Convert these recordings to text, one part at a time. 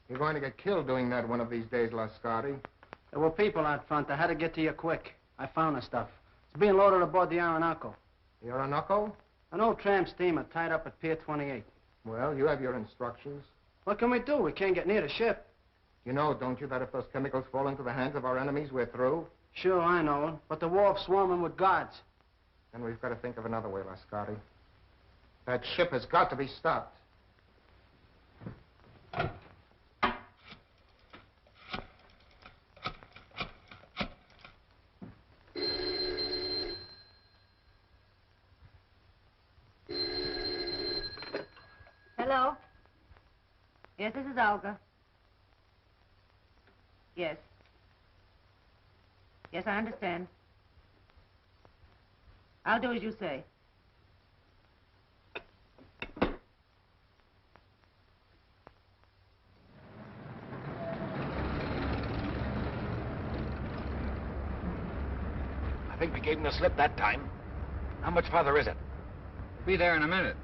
You're going to get killed doing that one of these days, Lascari. There were people out front. I had to get to you quick. I found the stuff. It's being loaded aboard the Orinoco. The Orinoco? An old tramp steamer tied up at Pier 28. Well, you have your instructions. What can we do? We can't get near the ship. You know, don't you, that if those chemicals fall into the hands of our enemies, we're through? Sure, I know. But the wharf's swarming with guards. Then we've got to think of another way, Lascari. That ship has got to be stopped. Hello? Yes, this is Olga. Yes. Yes, I understand. I'll do as you say. I think we gave him the slip that time. How much farther is it? Be there in a minute.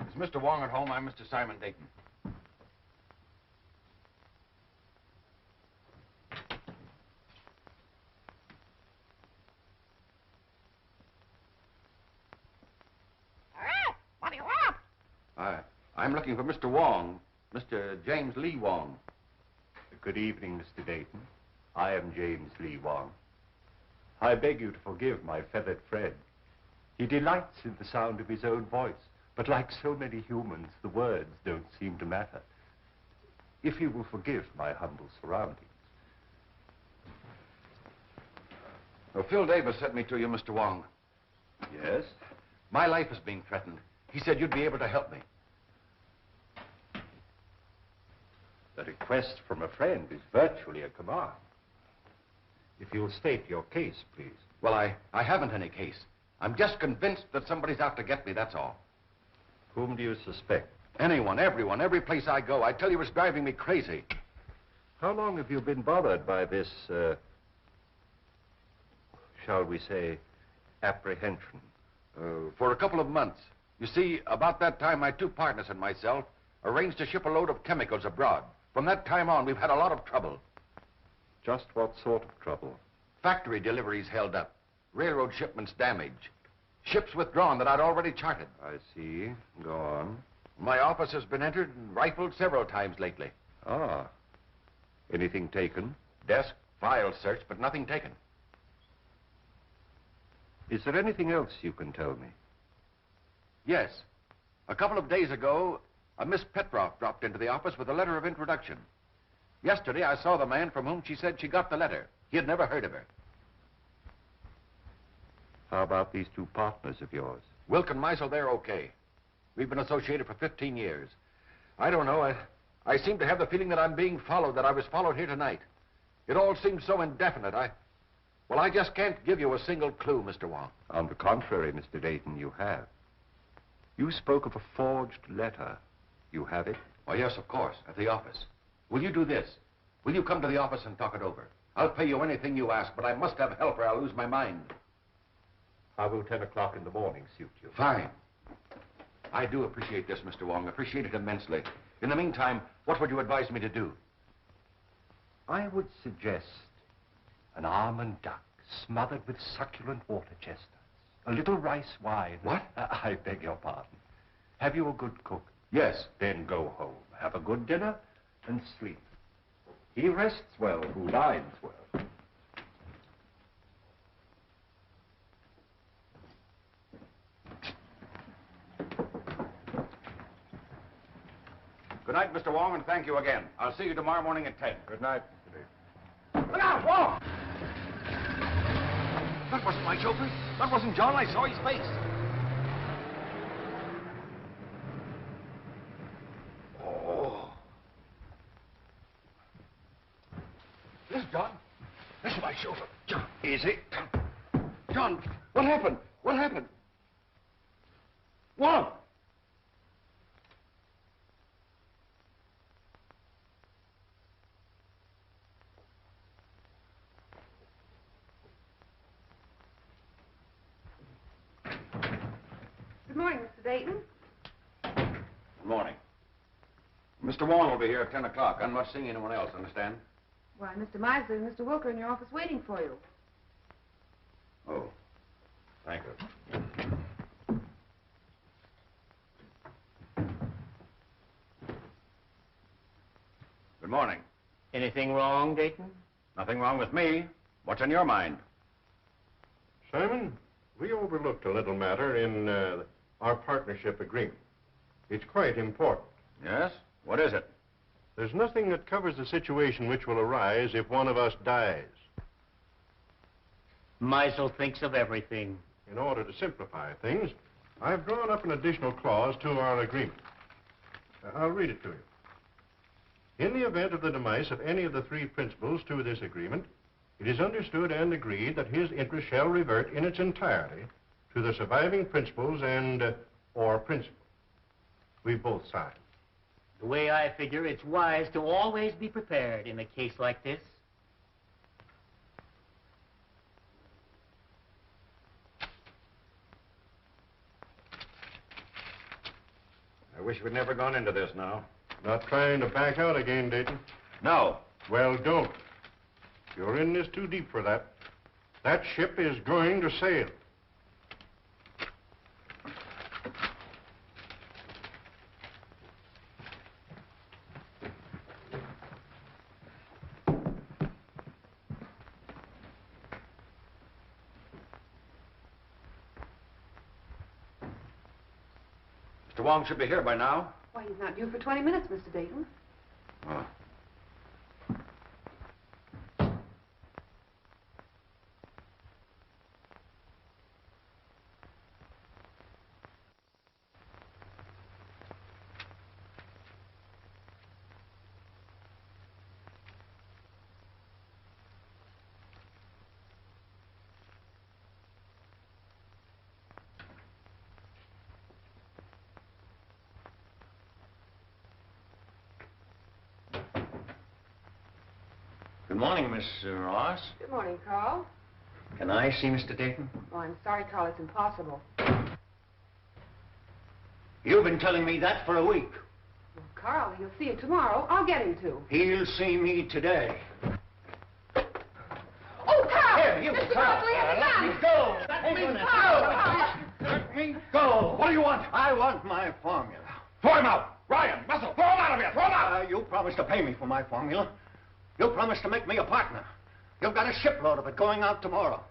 Is Mr. Wong at home? I'm Mr. Simon Dayton. What do you want? I'm looking for Mr. Wong, Mr. James Lee Wong. Good evening, Mr. Dayton. I am James Lee Wong. I beg you to forgive my feathered friend. He delights in the sound of his own voice, but like so many humans, the words don't seem to matter. If you will forgive my humble surroundings. Well, Phil Davis sent me to you, Mr. Wong. Yes? My life is being threatened. He said you'd be able to help me. The request from a friend is virtually a command. If you'll state your case, please. Well, I haven't any case. I'm just convinced that somebody's out to get me, that's all. Whom do you suspect? Anyone, everyone, every place I go. I tell you, it's driving me crazy. How long have you been bothered by this, shall we say, apprehension? For a couple of months. You see, about that time, my two partners and myself arranged to ship a load of chemicals abroad. From that time on, we've had a lot of trouble. Just what sort of trouble? Factory deliveries held up. Railroad shipments damaged. Ships withdrawn that I'd already charted. I see. Go on. My office has been entered and rifled several times lately. Ah. Anything taken? Desk, files searched, but nothing taken. Is there anything else you can tell me? Yes. A couple of days ago, a Miss Petroff dropped into the office with a letter of introduction. Yesterday, I saw the man from whom she said she got the letter. He had never heard of her. How about these two partners of yours? Wilk and Meisel, they're okay. We've been associated for 15 years. I don't know. I seem to have the feeling that I'm being followed, that I was followed here tonight. It all seems so indefinite. Well, I just can't give you a single clue, Mr. Wong. On the contrary, Mr. Dayton, you have. You spoke of a forged letter. You have it? Oh, yes, of course, at the office. Will you do this? Will you come to the office and talk it over? I'll pay you anything you ask, but I must have help or I'll lose my mind. How will 10 o'clock in the morning suit you? Fine. I do appreciate this, Mr. Wong. Appreciate it immensely. In the meantime, what would you advise me to do? I would suggest an almond duck smothered with succulent water chestnuts. A little rice wine. What? I beg your pardon. Have you a good cook? Yes. Then go home, have a good dinner, and sleep. He rests well who dines well. Good night, Mr. Wong, and thank you again. I'll see you tomorrow morning at 10. Good night, Mr. Dayton. Look out, Wong! That wasn't my chauffeur. That wasn't John. I saw his face. Oh. This is John. This is my chauffeur, John. Easy. John, what happened? What happened? Wong! Good morning, Mr. Dayton. Good morning. Mr. Wong will be here at 10 o'clock. I'm not seeing anyone else, understand? Why, Mr. Miser and Mr. Wilker in your office waiting for you. Oh, thank you. Good morning. Anything wrong, Dayton? Nothing wrong with me. What's on your mind? Simon, we overlooked a little matter in our partnership agreement. It's quite important. Yes? What is it? There's nothing that covers the situation which will arise if one of us dies. Meisel thinks of everything. In order to simplify things, I've drawn up an additional clause to our agreement. I'll read it to you. In the event of the demise of any of the three principals to this agreement, it is understood and agreed that his interest shall revert in its entirety to the surviving principals and or principal. We've both signed. The way I figure, it's wise to always be prepared in a case like this. I wish we'd never gone into this now. Not trying to back out again, Dayton. No. Well, don't. You're in this too deep for that. That ship is going to sail. Mr. Wong should be here by now. Why, he's not due for 20 minutes, Mr. Dayton. Oh. Good morning, Miss Ross. Good morning, Carl. Can I see Mr. Dayton? Oh, I'm sorry, Carl. It's impossible. You've been telling me that for a week. Well, Carl, he'll see you tomorrow. I'll get him to. He'll see me today. Oh, Carl! Here, you, Mr. Carl. Mosley has a Let gun! me go. Let me Let go! Let me go. What do you want? I want my formula. Throw him out! Ryan, Muscle, throw him out of here! Throw him out! You promised to pay me for my formula. You promised to make me a partner. You've got a shipload of it going out tomorrow.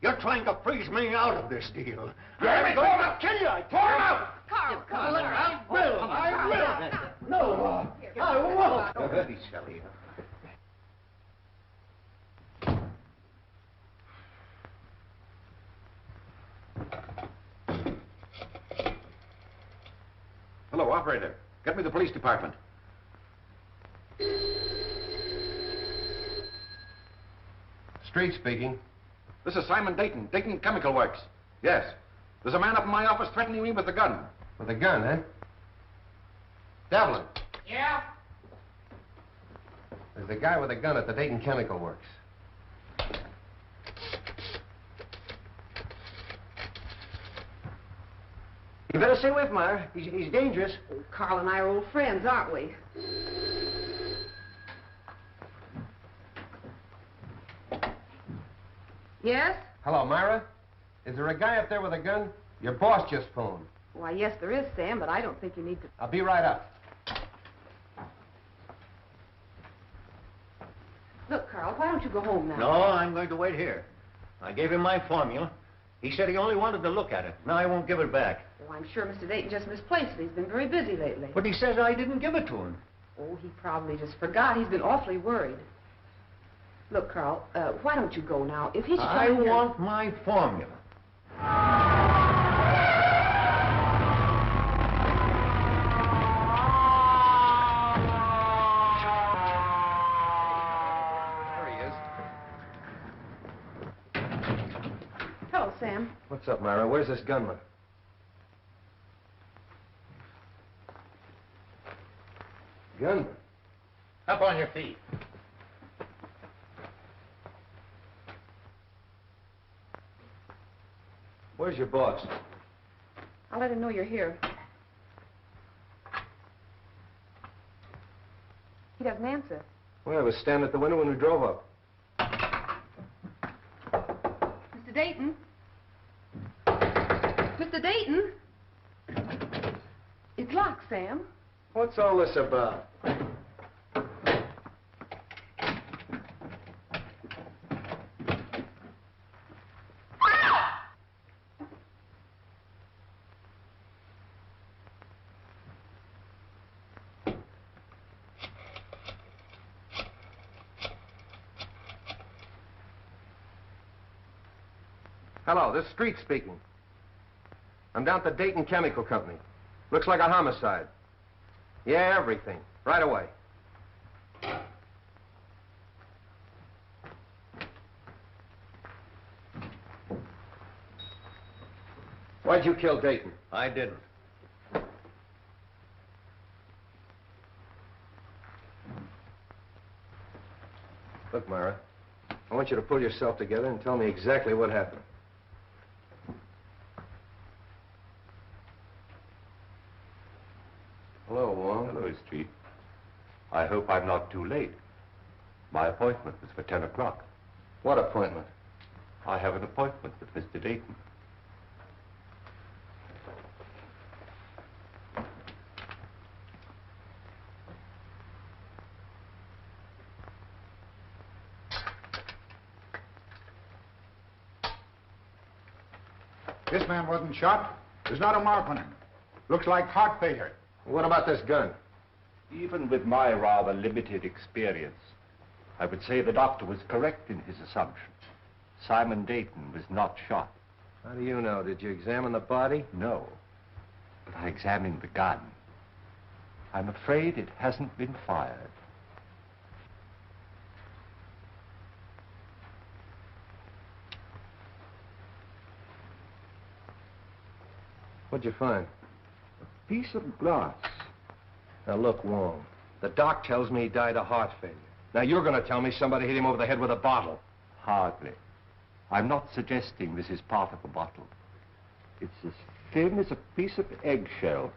You're trying to freeze me out of this deal. I'm going to kill you. Throw him out! Carl, Carl, look. I will. No, I won't. Don't be silly. Hello, operator. Get me the police department. Street speaking. This is Simon Dayton, Dayton Chemical Works. Yes. There's a man up in my office threatening me with a gun. With a gun, eh? Devlin. Yeah? There's a guy with a gun at the Dayton Chemical Works. You better stay away from her. He's dangerous. Oh, Carl and I are old friends, aren't we? Yes? Hello, Myra. Is there a guy up there with a gun? Your boss just phoned. Why, yes, there is, Sam, but I don't think you need to... I'll be right up. Look, Carl, why don't you go home now? No, I'm going to wait here. I gave him my formula. He said he only wanted to look at it. Now I won't give it back. Oh, I'm sure Mr. Dayton just misplaced it. He's been very busy lately. But he says I didn't give it to him. Oh, he probably just forgot. He's been awfully worried. Look, Carl, why don't you go now? If he should I come in here- want my formula. There he is. What's up, Myra? Where's this gunman? Gunman? Up on your feet. Where's your boss? I'll let him know you're here. He doesn't answer. Well, I was standing at the window when we drove up. Mr. Dayton? Mr. Dayton? It's locked, Sam. What's all this about? Hello, this is Street speaking. I'm down at the Dayton Chemical Company. Looks like a homicide. Yeah, everything. Right away. Why'd you kill Dayton? I didn't. Look, Myra, I want you to pull yourself together and tell me exactly what happened. Hello, Wong. Hello, Street. I hope I'm not too late. My appointment was for 10 o'clock. What appointment? I have an appointment with Mr. Dayton. This man wasn't shot. There's not a mark on him. Looks like heart failure. What about this gun? Even with my rather limited experience, I would say the doctor was correct in his assumption. Simon Dayton was not shot. How do you know? Did you examine the body? No, but I examined the gun. I'm afraid it hasn't been fired. What'd you find? A piece of glass. Now, look, Wong, the doc tells me he died of heart failure. Now, you're going to tell me somebody hit him over the head with a bottle. Hardly. I'm not suggesting this is part of a bottle. It's as thin as a piece of eggshell.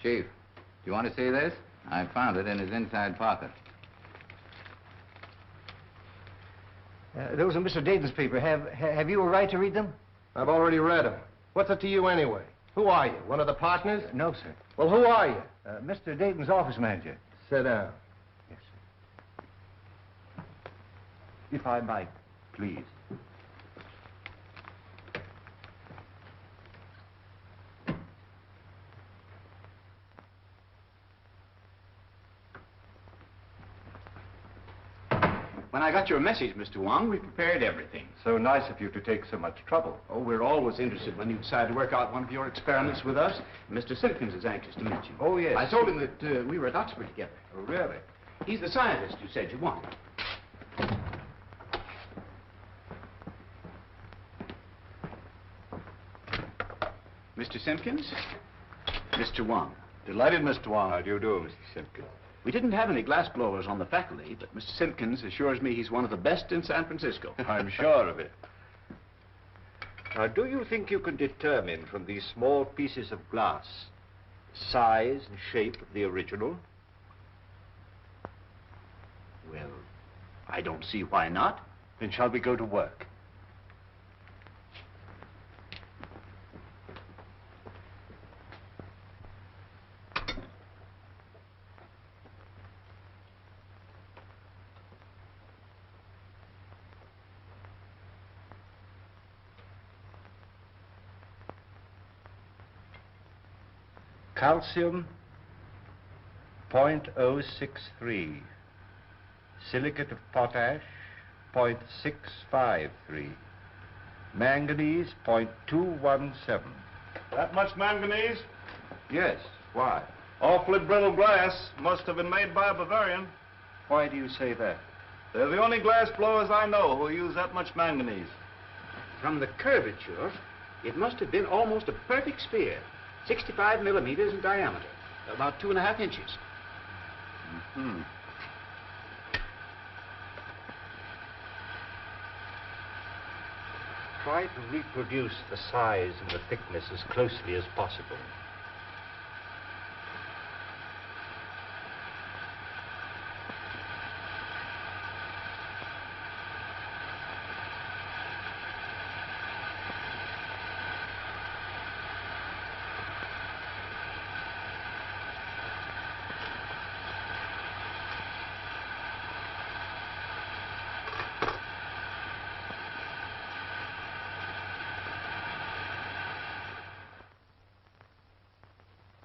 Chief, do you want to see this? I found it in his inside pocket. Those are Mr. Dayton's papers. Have you a right to read them? I've already read them. What's it to you anyway? Who are you? One of the partners? No, sir. Well, who are you? Mr. Dayton's office manager. Sit down. Yes, sir. If I might, please. When I got your message, Mr. Wong, we prepared everything. So nice of you to take so much trouble. Oh, we're always interested when you decide to work out one of your experiments with us. Mr. Simpkins is anxious to meet you. Oh, yes. I told him that we were at Oxford together. Oh, really? He's the scientist you said you wanted. Mr. Simpkins, Mr. Wong. Delighted, Mr. Wong. How do you do, Mr. Simpkins? We didn't have any glass blowers on the faculty, but Mr. Simpkins assures me he's one of the best in San Francisco. I'm sure of it. Now, do you think you can determine from these small pieces of glass size and shape of the original? Well, I don't see why not. Then shall we go to work? Calcium, 0.063. Silicate of potash, 0.653. Manganese, 0.217. That much manganese? Yes, why? Awfully brittle glass. Must have been made by a Bavarian. Why do you say that? They're the only glass blowers I know who use that much manganese. From the curvature, It must have been almost a perfect sphere, 65 millimeters in diameter, about 2.5 inches. Mm-hmm. Try to reproduce the size and the thickness as closely as possible.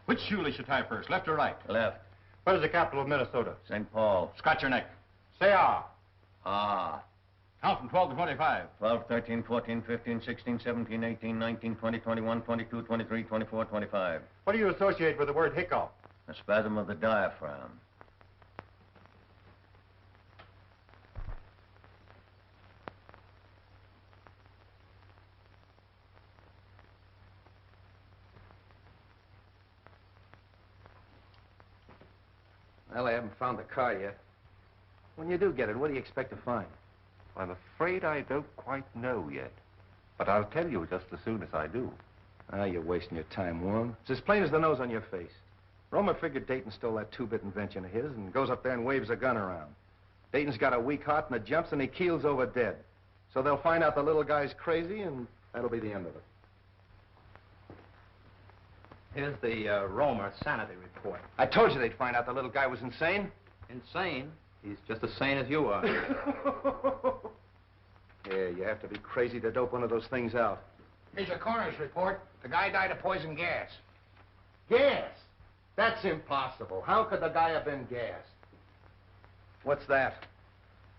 Which shoe should tie first, left or right? Left. What is the capital of Minnesota? St. Paul. Scratch your neck. Say ah. Ah. Count from 12 to 25. 12, 13, 14, 15, 16, 17, 18, 19, 20, 21, 22, 23, 24, 25. What do you associate with the word hiccough? A spasm of the diaphragm. Well, I haven't found the car yet. When you do get it, what do you expect to find? I'm afraid I don't quite know yet. But I'll tell you just as soon as I do. Ah, you're wasting your time, Wong. It's as plain as the nose on your face. Romer figured Dayton stole that two-bit invention of his and goes up there and waves a gun around. Dayton's got a weak heart and it jumps and he keels over dead. So they'll find out the little guy's crazy and that'll be the end of it. Here's the Romer sanity report. I told you they'd find out the little guy was insane. Insane? He's just as sane as you are. Yeah, you have to be crazy to dope one of those things out. Here's your coroner's report. The guy died of poison gas. Gas? That's impossible. How could the guy have been gassed? What's that?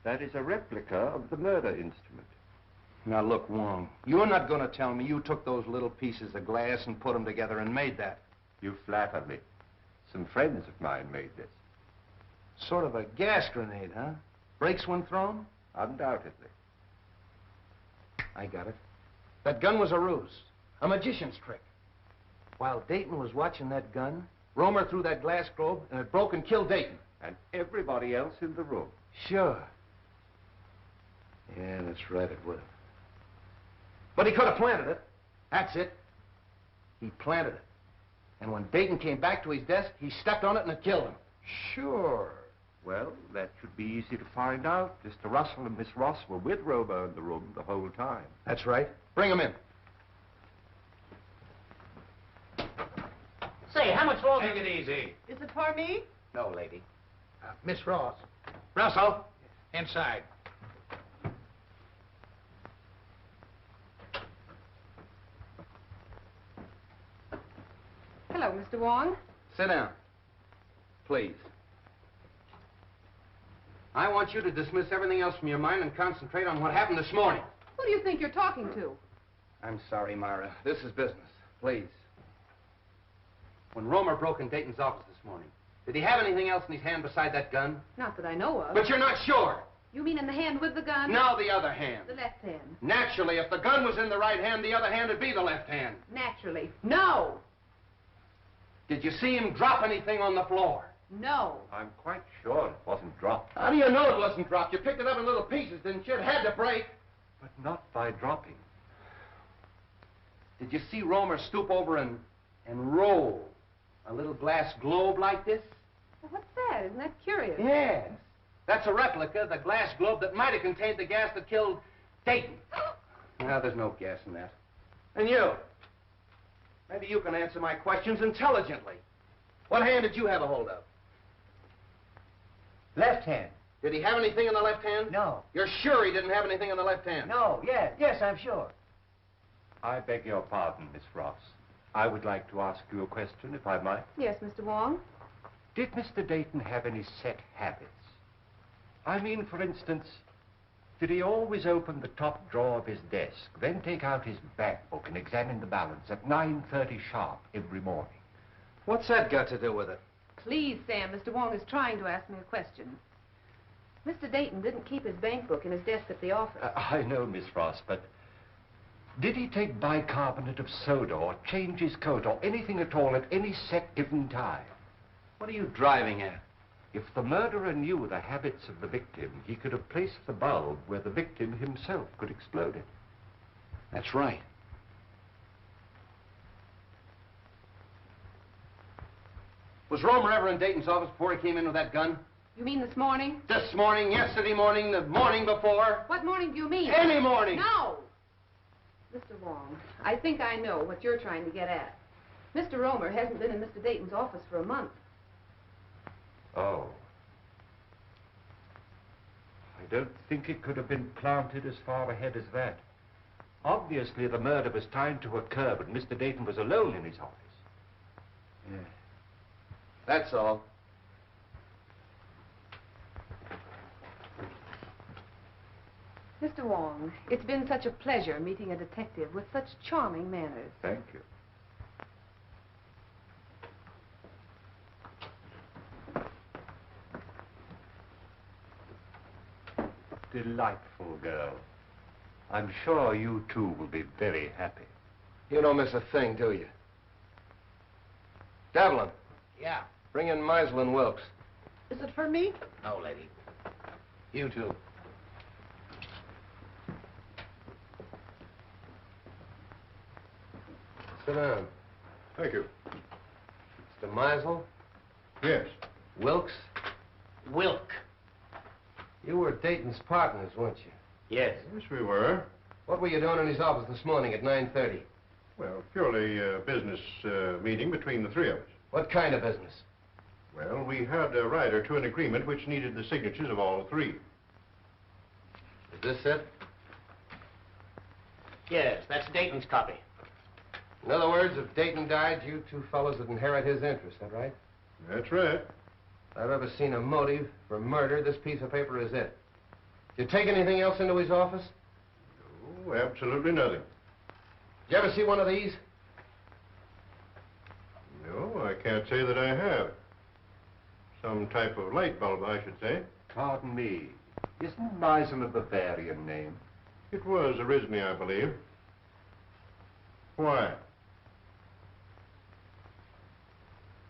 That is a replica of the murder instrument. Now, look, Wong, you're not going to tell me you took those little pieces of glass and put them together and made that. You flatter me. Some friends of mine made this. Sort of a gas grenade, huh? Breaks when thrown? Undoubtedly. I got it. That gun was a ruse, a magician's trick. While Dayton was watching that gun, Romer threw that glass globe and it broke and killed Dayton. And everybody else in the room. Sure. Yeah, that's right, it would have. But he could have planted it. That's it. He planted it. And when Dayton came back to his desk, he stepped on it and it killed him. Sure. Well, that should be easy to find out. Mr. Russell and Miss Ross were with Romer in the room the whole time. That's right. Bring him in. Say, how much longer? Take it easy. Is it for me? No, lady. Miss Ross. Russell. Inside. Hello, Mr. Wong. Sit down. Please. I want you to dismiss everything else from your mind and concentrate on what happened this morning. Who do you think you're talking to? I'm sorry, Myra. This is business. Please. When Romer broke in Dayton's office this morning, did he have anything else in his hand beside that gun? Not that I know of. But you're not sure. You mean in the hand with the gun? Now the other hand. The left hand. Naturally, if the gun was in the right hand, the other hand would be the left hand. Naturally. No! Did you see him drop anything on the floor? No. I'm quite sure it wasn't dropped. How do you know it wasn't dropped? You picked it up in little pieces, didn't you? It had to break. But not by dropping. Did you see Romer stoop over and roll a little glass globe like this? Well, what's that? Isn't that curious? Yes. That's a replica, the glass globe that might have contained the gas that killed Dayton. Well, there's no gas in that. And you? Maybe you can answer my questions intelligently. What hand did you have a hold of? Left hand. Did he have anything in the left hand? No. You're sure he didn't have anything in the left hand? No, yes, I'm sure. I beg your pardon, Miss Ross. I would like to ask you a question, if I might. Yes, Mr. Wong. Did Mr. Dayton have any set habits? I mean, for instance, did he always open the top drawer of his desk, then take out his bank book and examine the balance at 9:30 sharp every morning? What's that got to do with it? Please, Sam, Mr. Wong is trying to ask me a question. Mr. Dayton didn't keep his bank book in his desk at the office. I know, Miss Ross, but Did he take bicarbonate of soda or change his coat or anything at all at any set given time? What are you driving at? If the murderer knew the habits of the victim, he could have placed the bulb where the victim himself could explode it. That's right. Was Romer ever in Dayton's office before he came in with that gun? You mean this morning? This morning, yesterday morning, the morning before? What morning do you mean? Any morning! No! Mr. Wong, I think I know what you're trying to get at. Mr. Romer hasn't been in Mr. Dayton's office for a month. Oh. I don't think it could have been planted as far ahead as that. Obviously, the murder was timed to occur, but Mr. Dayton was alone in his office. Yeah. That's all. Mr. Wong, it's been such a pleasure meeting a detective with such charming manners. Thank you. Delightful girl. I'm sure you two will be very happy. You don't miss a thing, do you? Devlin, Yeah. bring in Meisel and Wilkes. Is it for me? No, lady. You too. Sit down. Thank you. Mr. Meisel, Yes. Wilkes, Wilk. you were Dayton's partners, weren't you? Yes. Yes, we were. What were you doing in his office this morning at 9:30? Well, purely a business meeting between the three of us. What kind of business? Well, we had a rider to an agreement which needed the signatures of all three. Is this it? Yes, that's Dayton's copy. In other words, if Dayton died, you two fellows would inherit his interest, that right? That's right. If I've ever seen a motive for murder, this piece of paper is it. Did you take anything else into his office? Oh, absolutely nothing. Did you ever see one of these? No, I can't say that I have. Some type of light bulb, I should say. Pardon me. Isn't Meisel a Bavarian name? It was originally, I believe. Why?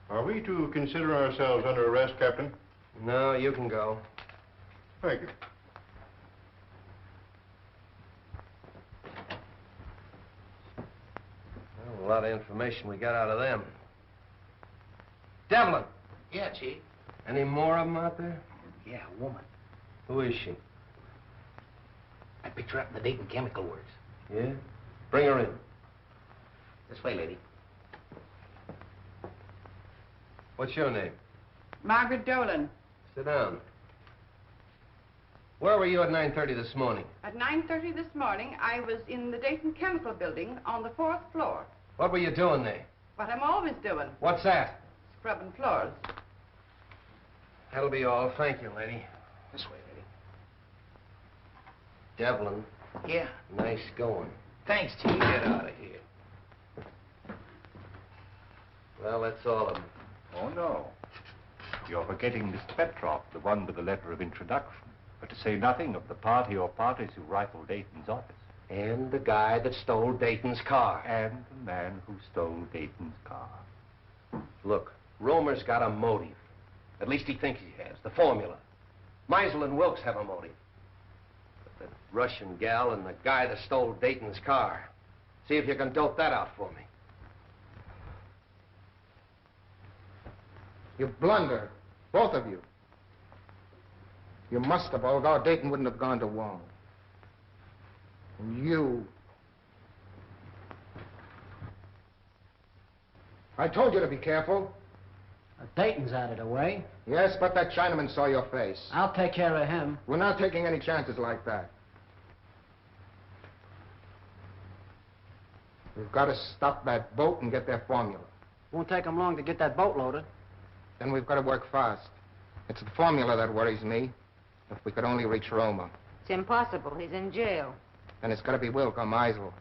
Are we to consider ourselves under arrest, Captain? No, you can go. Thank you. Well, a lot of information we got out of them. Devlin, Yeah, Chief. any more of them out there? Yeah, a woman. Who is she? I picked her up in the Dayton Chemical Works. Yeah? Bring her in. This way, lady. What's your name? Margaret Dolan. Sit down. Where were you at 9:30 this morning? At 9:30 this morning, I was in the Dayton Chemical Building on the 4th floor. What were you doing there? What I'm always doing, What's that? scrubbing floors. That'll be all. Thank you, lady. This way, lady. Devlin, Yeah. nice going. Thanks, Chief. Get out of here. Well, that's all of them. Oh, no. You're forgetting Mr. Petroff, the one with the letter of introduction. But to say nothing of the party or parties who rifled Dayton's office. And the guy that stole Dayton's car. And the man who stole Dayton's car. Look, Romer's got a motive. At least he thinks he has. The formula. Meisel and Wilkes have a motive. But the Russian gal and the guy that stole Dayton's car. See if you can dope that out for me. You blunder, both of you. You must have, although Dayton wouldn't have gone to Wong. And you... I told you to be careful. Dayton's out of the way. Yes, but that Chinaman saw your face. I'll take care of him. We're not taking any chances like that. We've got to stop that boat and get their formula. Won't take him long to get that boat loaded. Then we've got to work fast. It's the formula that worries me. If we could only reach Roma. It's impossible. He's in jail. Then it's got to be Wilk or Meisel.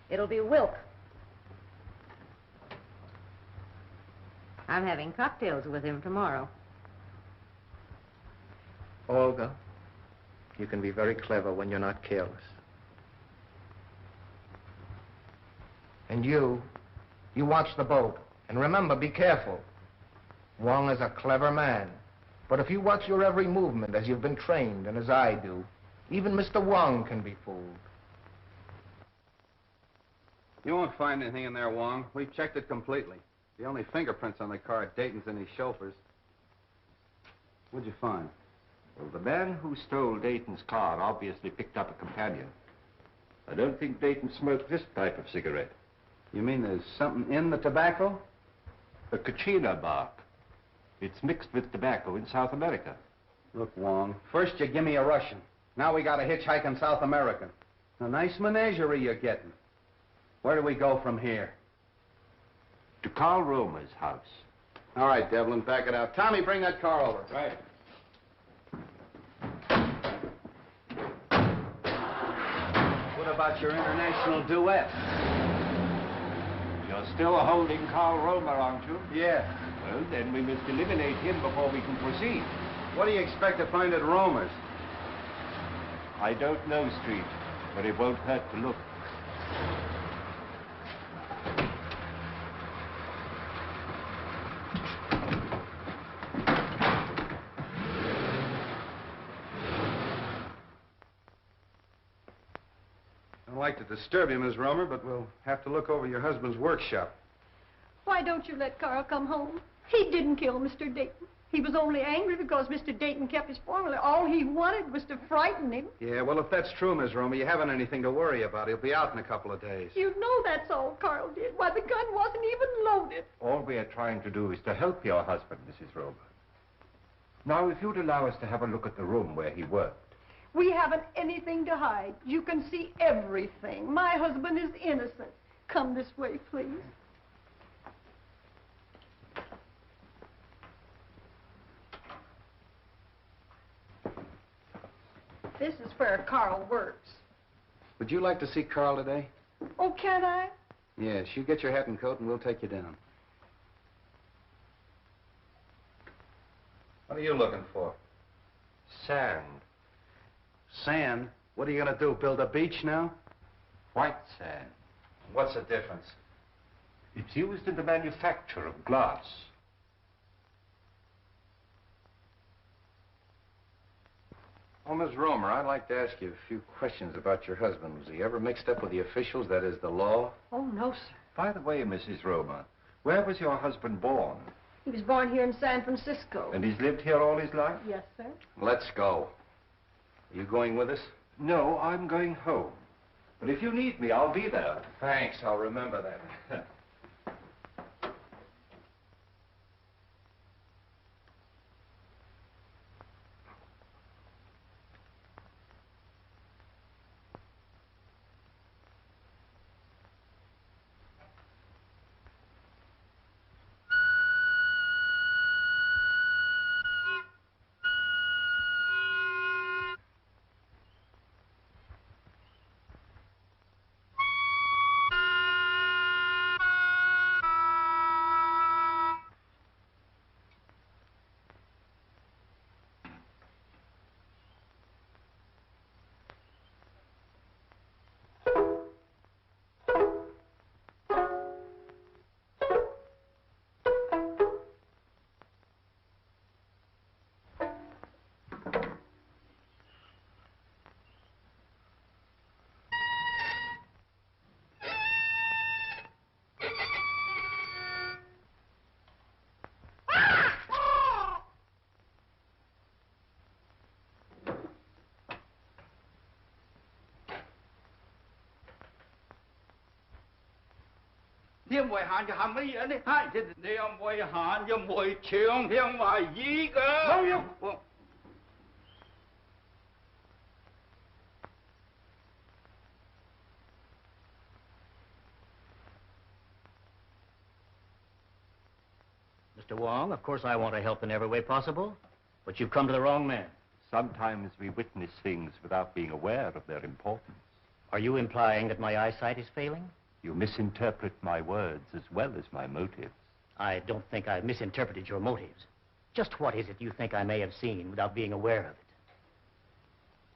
It'll be Wilk. I'm having cocktails with him tomorrow. Olga, you can be very clever when you're not careless. And you watch the boat. And remember, be careful. Wong is a clever man. But if you watch your every movement as you've been trained and as I do, even Mr. Wong can be fooled. You won't find anything in there, Wong. We've checked it completely. The only fingerprints on the car at Dayton's and his chauffeur's. What'd you find? Well, the man who stole Dayton's car obviously picked up a companion. I don't think Dayton smoked this type of cigarette. You mean there's something in the tobacco? A kachina bark. It's mixed with tobacco in South America. Look, Wong, first you give me a Russian. Now we got a hitchhike in South America. A nice menagerie you're getting. Where do we go from here? To Carl Romer's house. All right, Devlin, back it out. Tommy, bring that car over. Right. What about your international duet? You're still holding Carl Romer, aren't you? Yeah. Well, then we must eliminate him before we can proceed. What do you expect to find at Romer's? I don't know, Street, but it won't hurt to look. I don't like to disturb you, Miss Romer, but we'll have to look over your husband's workshop. Why don't you let Carl come home? He didn't kill Mr. Dayton. He was only angry because Mr. Dayton kept his formula. All he wanted was to frighten him. Yeah, well, if that's true, Miss Romer, you haven't anything to worry about. He'll be out in a couple of days. You know that's all Carl did. Why, the gun wasn't even loaded. All we are trying to do is to help your husband, Mrs. Romer. Now, if you'd allow us to have a look at the room where he worked. We haven't anything to hide. You can see everything. My husband is innocent. Come this way, please. This is where Carl works. Would you like to see Carl today? Oh, can I? Yes, you get your hat and coat and we'll take you down. What are you looking for? Sand. Sand? What are you going to do, build a beach now? White sand. What's the difference? It's used in the manufacture of glass. Well, Miss Romer, I'd like to ask you a few questions about your husband. Was he ever mixed up with the officials, that is, the law? Oh, no, sir. By the way, Mrs. Romer, where was your husband born? He was born here in San Francisco. And he's lived here all his life? Yes, sir. Let's go. Are you going with us? No, I'm going home. But if you need me, I'll be there. Thanks, I'll remember that. Thiên mùi hạn cho hàm ý đi. Hai thì thiên mùi hạn cho mùi trường thiên mùi gì cơ. Đâu không? Mr. Wong, of course I want to help in every way possible, but you've come to the wrong man. Sometimes we witness things without being aware of their importance. Are you implying that my eyesight is failing? You misinterpret my words as well as my motives. I don't think I've misinterpreted your motives. Just what is it you think I may have seen without being aware of it?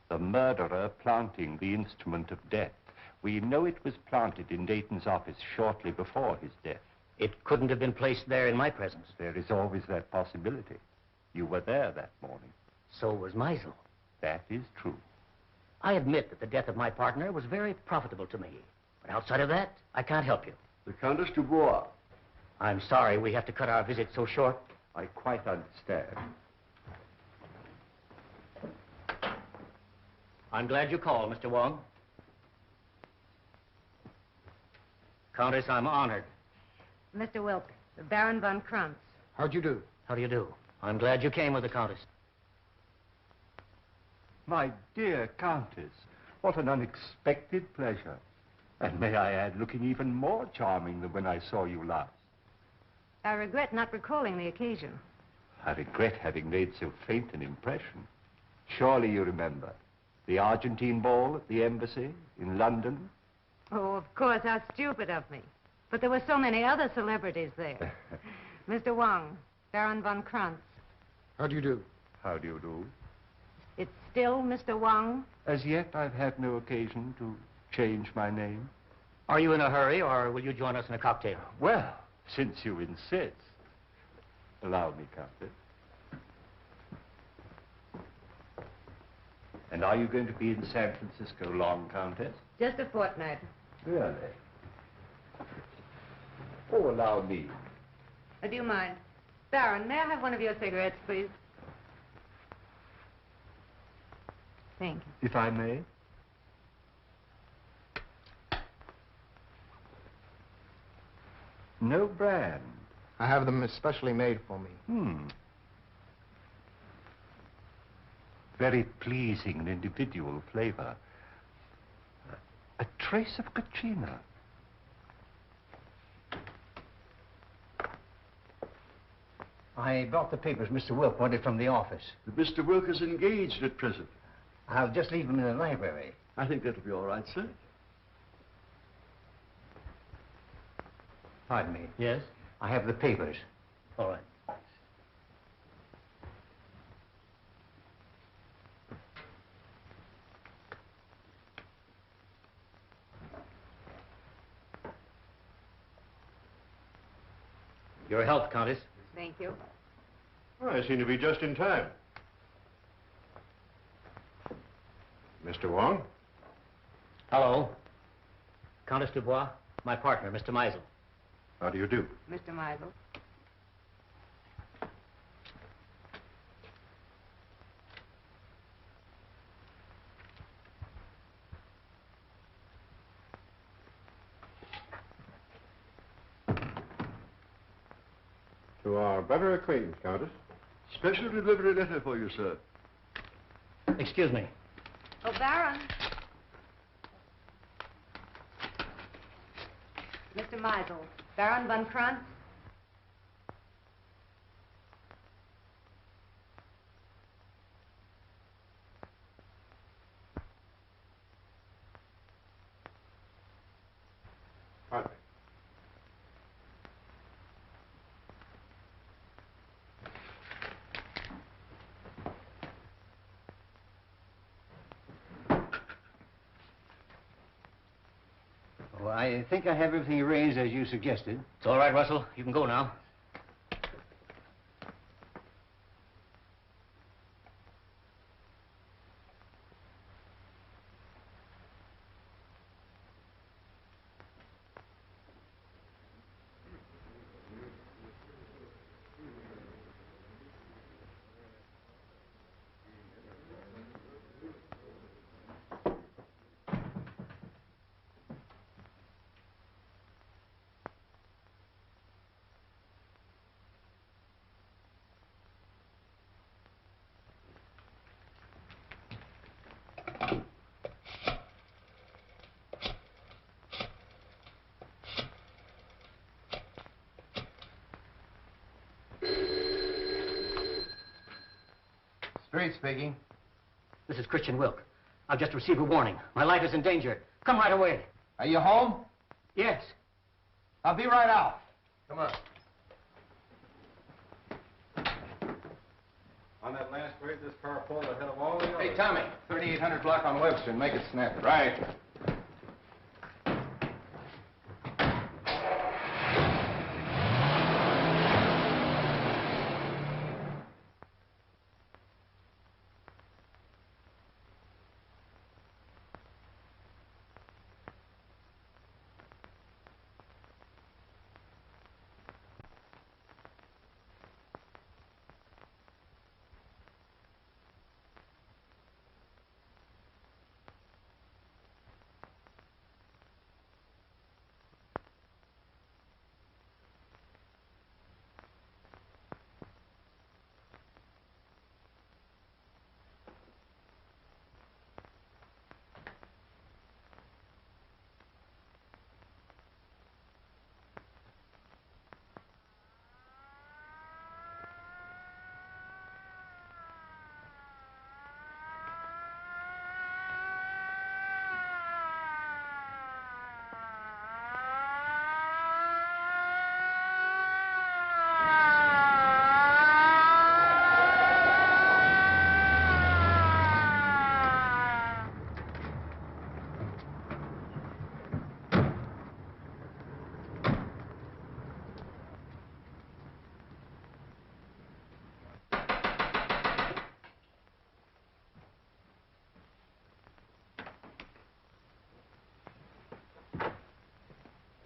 The murderer planting the instrument of death. We know it was planted in Dayton's office shortly before his death. It couldn't have been placed there in my presence. There is always that possibility. You were there that morning. So was Meisel. That is true. I admit that the death of my partner was very profitable to me. But outside of that, I can't help you. The Countess Dubois. I'm sorry we have to cut our visit so short. I quite understand. I'm glad you called, Mr. Wong. Countess, I'm honored. Mr. Wilk, the Baron von Krantz. How'd you do? How do you do? I'm glad you came with the Countess. My dear Countess, what an unexpected pleasure. And may I add, looking even more charming than when I saw you last. I regret not recalling the occasion. I regret having made so faint an impression. Surely you remember the Argentine ball at the embassy in London? Oh, of course, how stupid of me. But there were so many other celebrities there. Mr. Wong, Baron von Krantz. How do you do? How do you do? It's still Mr. Wong? As yet, I've had no occasion to change my name. Are you in a hurry, or will you join us in a cocktail? Well, since you insist. Allow me, Countess. And are you going to be in San Francisco long, Countess? Just a fortnight. Really? Oh, allow me. Do you mind? Baron, may I have one of your cigarettes, please? Thank you. If I may? No brand. I have them especially made for me. Very pleasing and individual flavor. A trace of Katrina. I brought the papers Mr. Wilk wanted from the office. Mr. Wilk is engaged at present. I'll just leave them in the library. I think that'll be all right, sir. Pardon me. Yes? I have the papers. All right. Your health, Countess. Thank you. Well, I seem to be just in time. Mr. Wong? Hello. Countess Dubois, my partner, Mr. Meisel. How do you do? Mr. Meisel. To our better acquaintance, Countess. Special delivery letter for you, sir. Excuse me. Oh, Baron. Mr. Meisel, Baron von Krantz. Pardon me. Well, I think I have everything arranged as you suggested. It's all right, Russell. You can go now. Street speaking. This is Christian Wilk. I've just received a warning. My life is in danger. Come right away. Are you home? Yes. I'll be right out. Come on. On that last grade, this car pulled ahead of all the others. Hey, Tommy, 3800 block on Webster. Make it snappy. Right.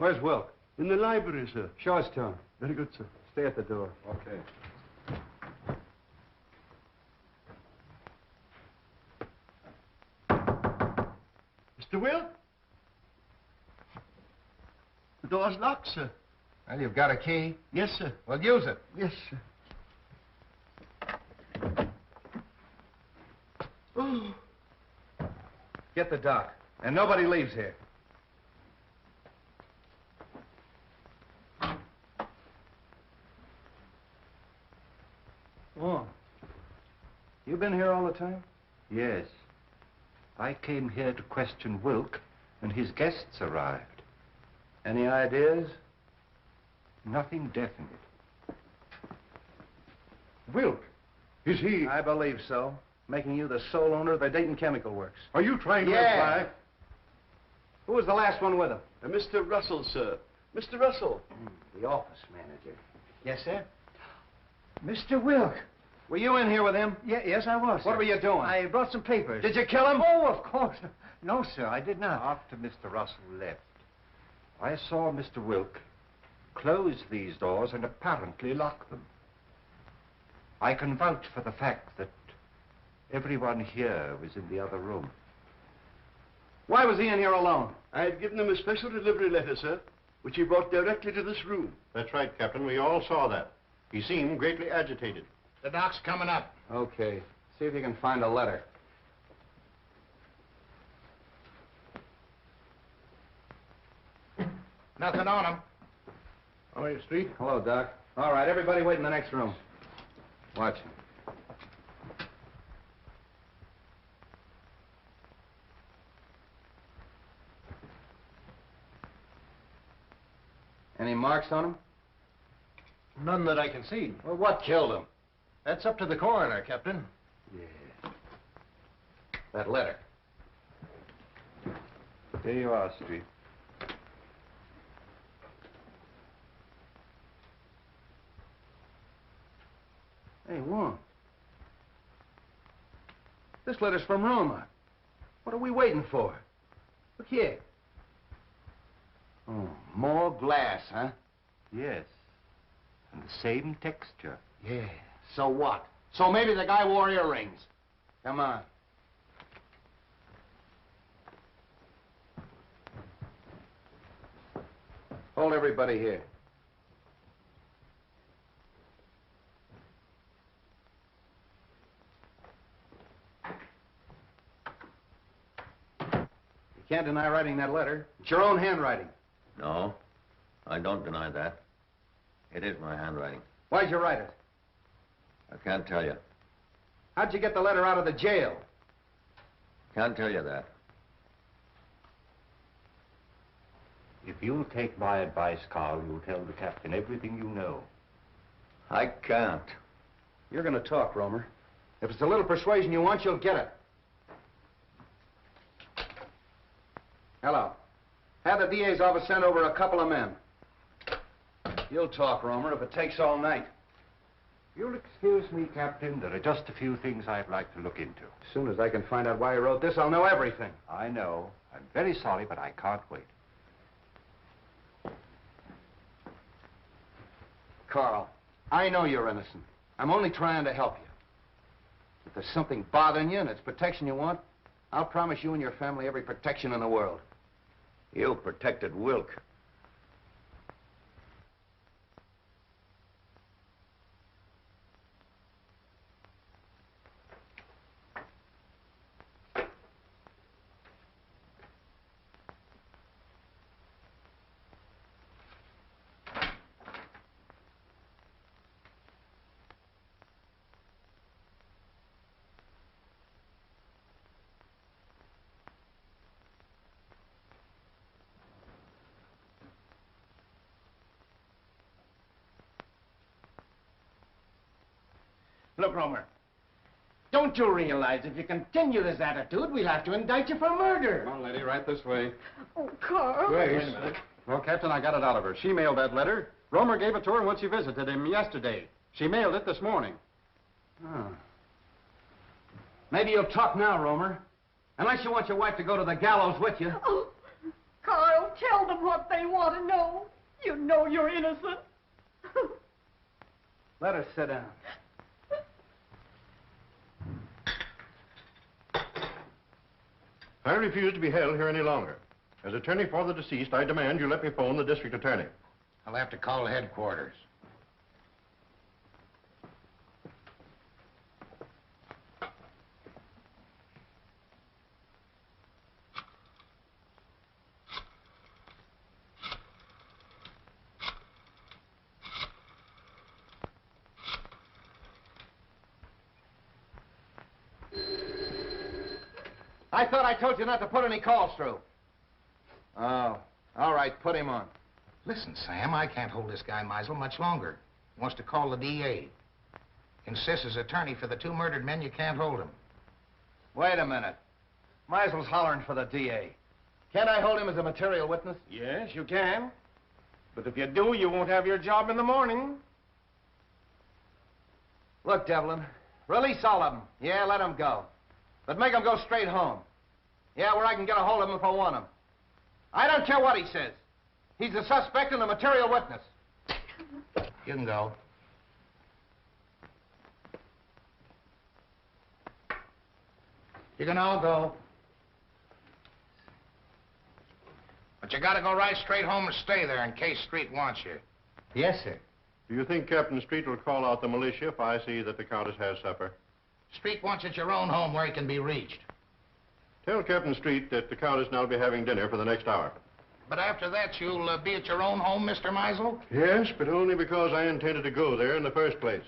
Where's Wilk? In the library, sir. Show us to him. Very good, sir. Stay at the door. Okay. Mr. Wilk? The door's locked, sir. Well, you've got a key? Yes, sir. Well, use it. Yes, sir. Oh. Get the doc. And nobody leaves here. Oh. You been here all the time? Yes. I came here to question Wilk, and his guests arrived. Any ideas? Nothing definite. Wilk? Is he... I believe so. Making you the sole owner of the Dayton Chemical Works. Are you trying to Yeah. imply? Who was the last one with him? Mr. Russell, sir. Mr. Russell. The office manager. Yes, sir? Mr. Wilk. Were you in here with him? Yes, I was. What sir. were you doing? I brought some papers. Did you kill him? Oh, of course. No, sir, I did not. After Mr. Russell left, I saw Mr. Wilk close these doors and apparently lock them. I can vouch for the fact that everyone here was in the other room. Why was he in here alone? I had given him a special delivery letter, sir, which he brought directly to this room. That's right, Captain. We all saw that. He seemed greatly agitated. The doc's coming up. Okay. See if you can find a letter. Nothing on him. Oh, your street? Hello, Doc. All right, everybody wait in the next room. Watch him. Any marks on him? None that I can see. Well, what killed him? That's up to the coroner, Captain. Yeah. That letter. There you are, Street. Hey, Wong. This letter's from Roma. What are we waiting for? Look here. Oh, more glass, huh? Yes. And the same texture. Yeah. So what? So maybe the guy wore earrings. Come on. Hold everybody here. You can't deny writing that letter. It's your own handwriting. No, I don't deny that. It is my handwriting. Why'd you write it? I can't tell you. How'd you get the letter out of the jail? Can't tell you that. If you'll take my advice, Carl, you'll tell the captain everything you know. I can't. You're going to talk, Romer. If it's a little persuasion you want, you'll get it. Hello. Have the DA's office send over a couple of men. You'll talk, Romer, if it takes all night. You'll excuse me, Captain. There are just a few things I'd like to look into. As soon as I can find out why you wrote this, I'll know everything. I know. I'm very sorry, but I can't wait. Carl, I know you're innocent. I'm only trying to help you. If there's something bothering you and it's protection you want, I'll promise you and your family every protection in the world. You protected Wilk. Look, Romer. Don't you realize if you continue this attitude, we'll have to indict you for murder? Come on, lady, right this way. Oh, Carl. Wait a minute. Well, Captain, I got it out of her. She mailed that letter. Romer gave it to her when she visited him yesterday. She mailed it this morning. Oh. Maybe you'll talk now, Romer. Unless you want your wife to go to the gallows with you. Oh. Carl, tell them what they want to know. You know you're innocent. Let her sit down. I refuse to be held here any longer. As attorney for the deceased, I demand you let me phone the district attorney. I'll have to call headquarters. I thought I told you not to put any calls through. Oh, all right, put him on. Listen, Sam, I can't hold this guy Meisel much longer. He wants to call the DA. Insists as attorney for the 2 murdered men, you can't hold him. Wait a minute. Meisel's hollering for the DA. Can't I hold him as a material witness? Yes, you can. But if you do, you won't have your job in the morning. Look, Devlin, release all of them. Yeah, let them go. But make them go straight home. Yeah, where I can get a hold of him if I want him. I don't care what he says. He's a suspect and a material witness. You can go. You can all go. But you gotta go right straight home and stay there in case Street wants you. Yes, sir. Do you think Captain Street will call out the militia if I see that the Countess has supper? Street wants at your own home where he can be reached. Tell Captain Street that the Countess and I will be having dinner for the next hour. But after that, you'll be at your own home, Mr. Meisel? Yes, but only because I intended to go there in the first place.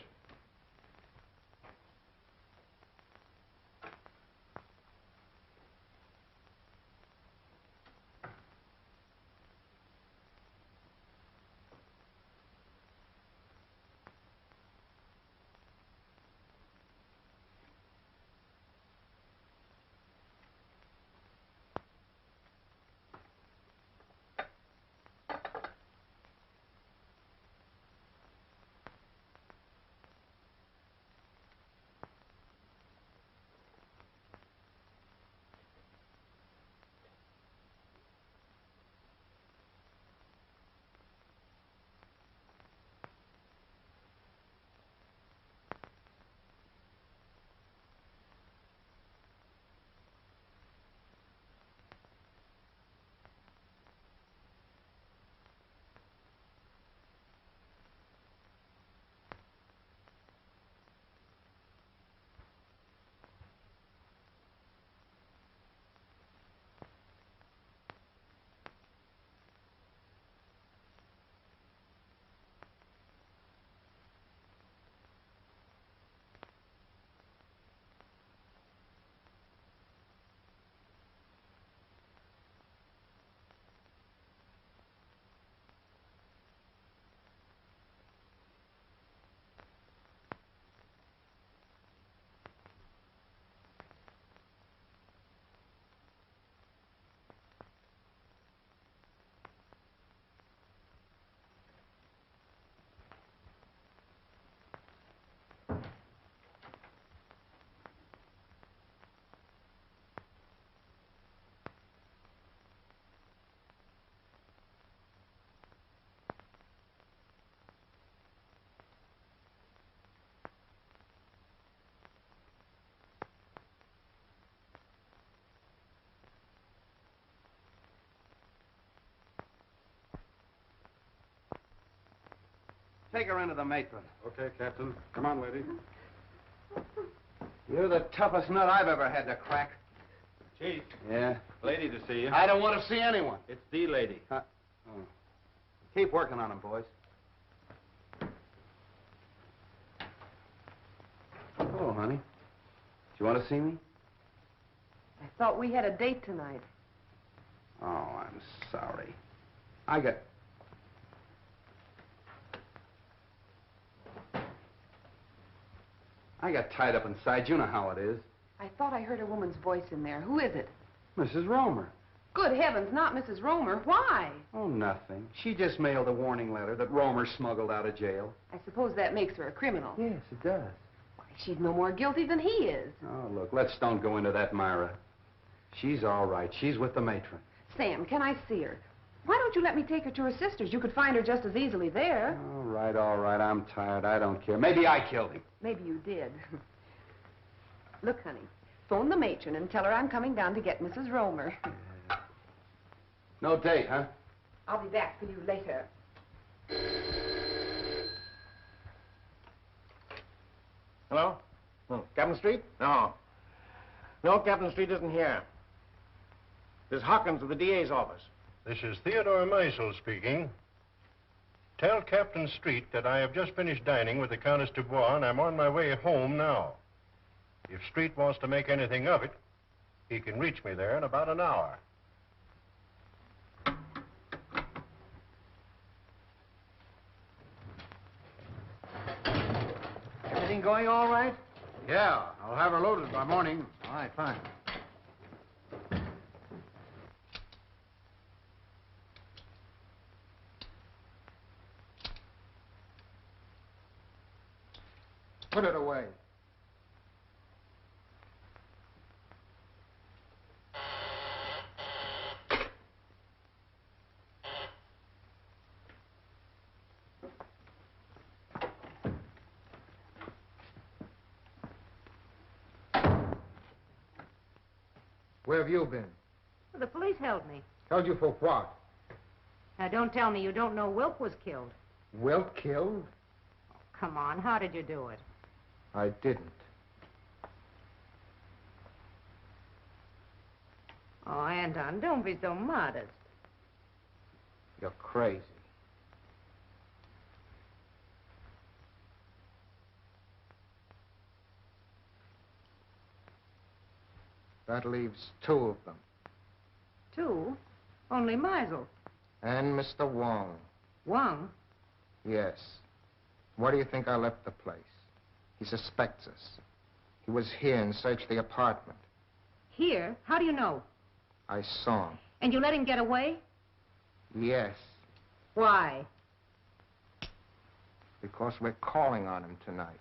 Take her into the matron. Okay, Captain. Come on, lady. You're the toughest nut I've ever had to crack. Chief. Yeah? Lady to see you. I don't want to see anyone. It's the lady. Oh. Keep working on him, boys. Hello, honey. Do you want to see me? I thought we had a date tonight. Oh, I'm sorry. I got tied up inside. You know how it is. I thought I heard a woman's voice in there. Who is it? Mrs. Romer. Good heavens, not Mrs. Romer. Why? Oh, nothing. She just mailed a warning letter that Romer smuggled out of jail. I suppose that makes her a criminal. Yes, it does. Why, she's no more guilty than he is. Oh, look, let's don't go into that, Myra. She's all right. She's with the matron. Sam, can I see her? Why don't you let me take her to her sister's? You could find her just as easily there. All right. I'm tired. I don't care. Maybe I killed him. Maybe you did. Look, honey, phone the matron and tell her I'm coming down to get Mrs. Romer. No date, huh? I'll be back for you later. Hello? Oh, Captain Street? No. No, Captain Street isn't here. This is Hawkins of the DA's office. This is Theodore Meisel speaking. Tell Captain Street that I have just finished dining with the Countess de Bois, and I'm on my way home now. If Street wants to make anything of it, he can reach me there in about an hour. Everything going all right? Yeah, I'll have her loaded by morning. All right, fine. Put it away. Where have you been? Well, the police held me. Held you for what? Now, don't tell me you don't know Wilk was killed. Wilt killed? Come on, how did you do it? I didn't. Oh, Anton, don't be so modest. You're crazy. That leaves two of them. Two? Only Meisel. And Mr. Wong. Wong? Yes. Why do you think I left the place? He suspects us. He was here and searched the apartment. Here? How do you know? I saw him. And you let him get away? Yes, Why? because we're calling on him tonight.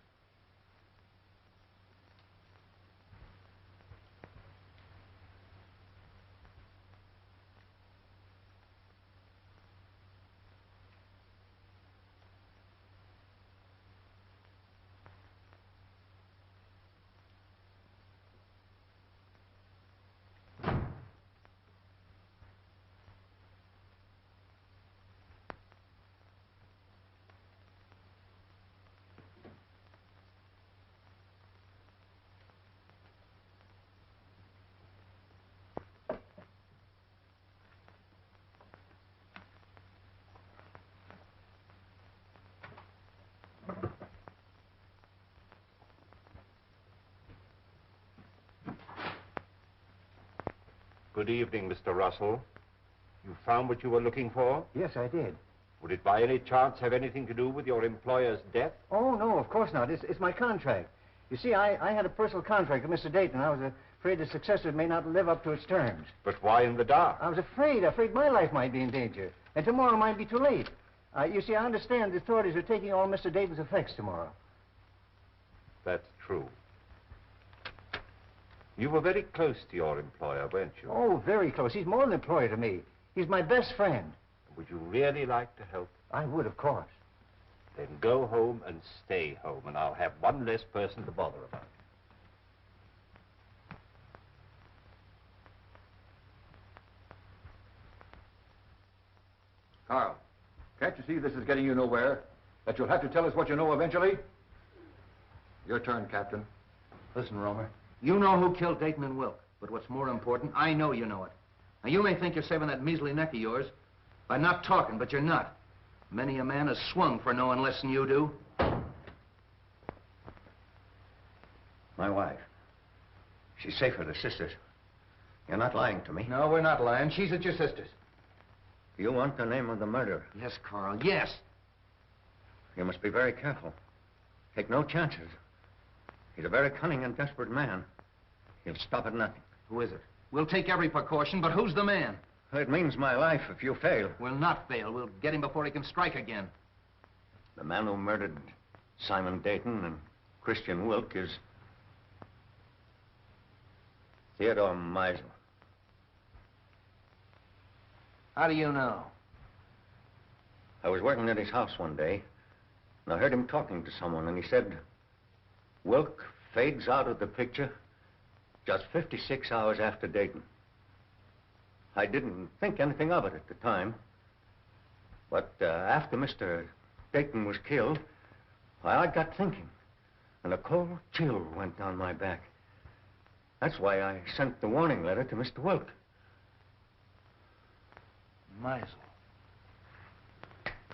Good evening, Mr. Russell. You found what you were looking for? Yes, I did. Would it by any chance have anything to do with your employer's death? Oh, no, of course not. It's my contract. You see, I had a personal contract with Mr. Dayton. I was afraid the successor may not live up to its terms. But why in the dark? I was afraid my life might be in danger. And tomorrow might be too late. You see, I understand the authorities are taking all Mr. Dayton's effects tomorrow. That's true. You were very close to your employer, weren't you? Oh, very close. He's more than an employer to me. He's my best friend. Would you really like to help? I would, of course. Then go home and stay home, and I'll have one less person to bother about. Carl, can't you see this is getting you nowhere? That you'll have to tell us what you know eventually? Your turn, Captain. Listen, Romer. You know who killed Dayton and Wilk. But what's more important, I know you know it. Now, you may think you're saving that measly neck of yours by not talking, but you're not. Many a man has swung for knowing less than you do. My wife. She's safe with her sisters. You're not lying to me. No, we're not lying. She's at your sister's. You want the name of the murderer? Yes, Carl, yes. You must be very careful. Take no chances. He's a very cunning and desperate man. He'll stop at nothing. Who is it? We'll take every precaution, but who's the man? It means my life if you fail. We'll not fail. We'll get him before he can strike again. The man who murdered Simon Dayton and Christian Wilk is Theodore Meisel. How do you know? I was working at his house one day, and I heard him talking to someone, and he said, Wilk fades out of the picture just 56 hours after Dayton. I didn't think anything of it at the time, but after Mr. Dayton was killed, I got thinking, and a cold chill went down my back. That's why I sent the warning letter to Mr. Wilk. Meisel.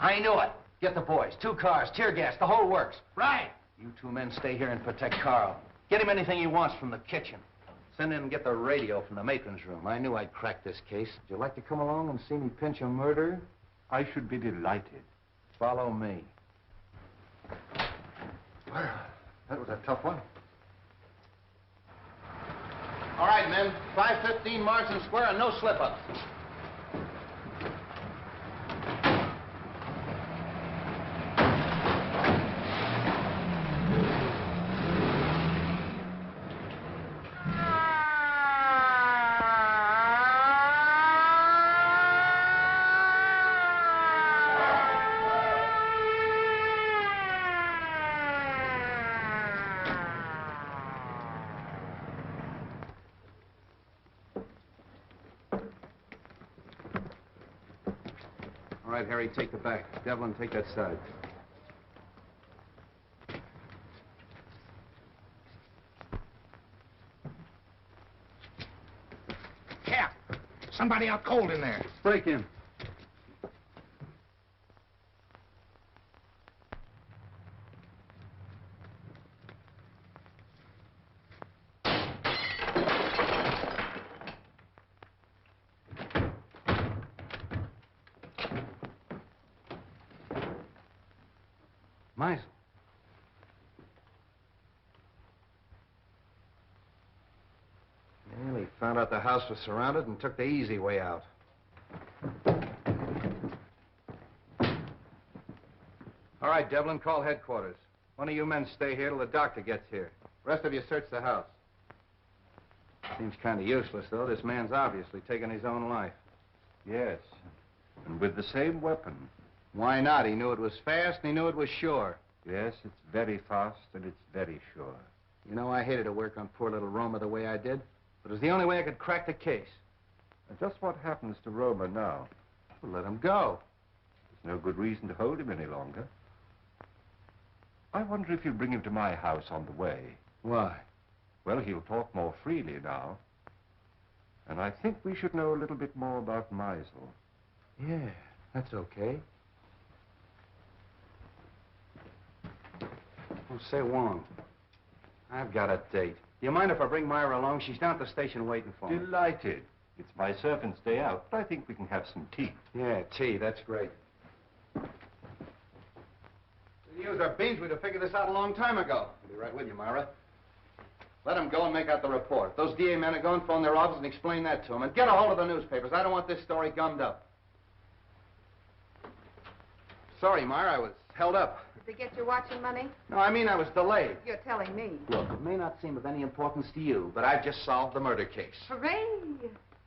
I knew it. Get the boys. 2 cars, tear gas, the whole works. Right. You 2 men stay here and protect Carl. Get him anything he wants from the kitchen. Send in and get the radio from the matron's room. I knew I'd crack this case. Would you like to come along and see me pinch a murderer? I should be delighted. Follow me. Well, that was a tough one. All right, men. 5:15 Marsden Square and no slip-ups. All right, Harry, take the back. Devlin, take that side. Cap! Somebody out cold in there. Break in. Meisel. Well, he found out the house was surrounded and took the easy way out. All right, Devlin, call headquarters. One of you men stay here till the doctor gets here. Rest of you search the house. Seems kind of useless, though. This man's obviously taken his own life. Yes, and with the same weapon. Why not? He knew it was fast and he knew it was sure. Yes, it's very fast and it's very sure. You know, I hated to work on poor little Roma the way I did, but it was the only way I could crack the case. And just what happens to Roma now? Well, let him go. There's no good reason to hold him any longer. I wonder if you'll bring him to my house on the way. Why? Well, he'll talk more freely now. And I think we should know a little bit more about Meisel. Yeah, that's okay. Oh, say, Wong, I've got a date. Do you mind if I bring Myra along? She's down at the station waiting for me. Delighted. It's my servant's day out, but I think we can have some tea. Yeah, tea, that's great. We used our beans, we'd have figured this out a long time ago. I'll be right with you, Myra. Let them go and make out the report. If those DA men are going, phone their office and explain that to them. And get a hold of the newspapers. I don't want this story gummed up. Sorry, Myra, I was held up. Did they get your watching money? No, I mean I was delayed. You're telling me. Look, it may not seem of any importance to you, but I've just solved the murder case. Hooray!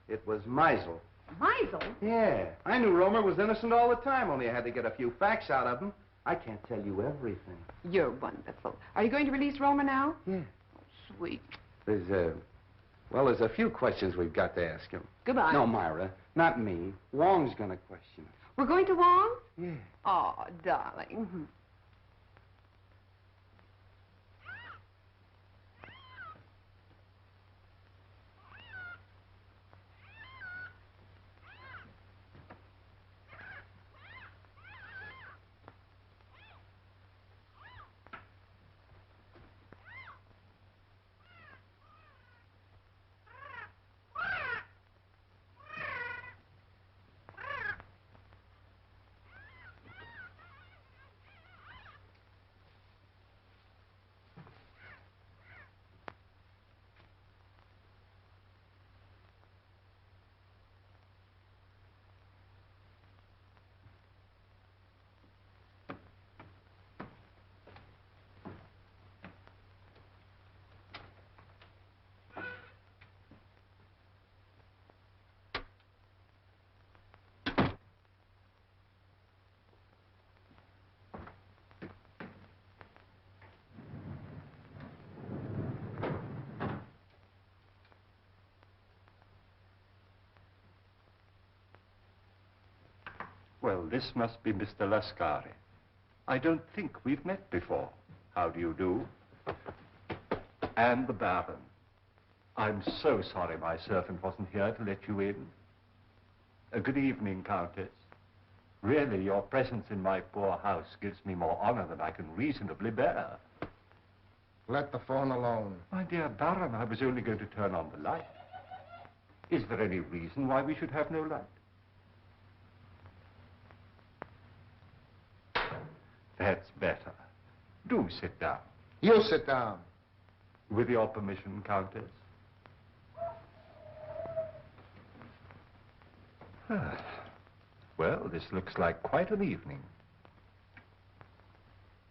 It was Meisel. Meisel? Yeah. I knew Romer was innocent all the time, only I had to get a few facts out of him. I can't tell you everything. You're wonderful. Are you going to release Roma now? Yeah. Oh, sweet. There's a few questions we've got to ask him. Goodbye. No, Myra, not me. Wong's gonna question him. We're going to Wong? Yeah. Oh, darling. Well, this must be Mr. Lascari. I don't think we've met before. How do you do? And the Baron. I'm so sorry my servant wasn't here to let you in. Good evening, Countess. Really, your presence in my poor house gives me more honor than I can reasonably bear. Let the phone alone. My dear Baron, I was only going to turn on the light. Is there any reason why we should have no light? That's better. Do sit down. You sit down. With your permission, Countess. Well, this looks like quite an evening.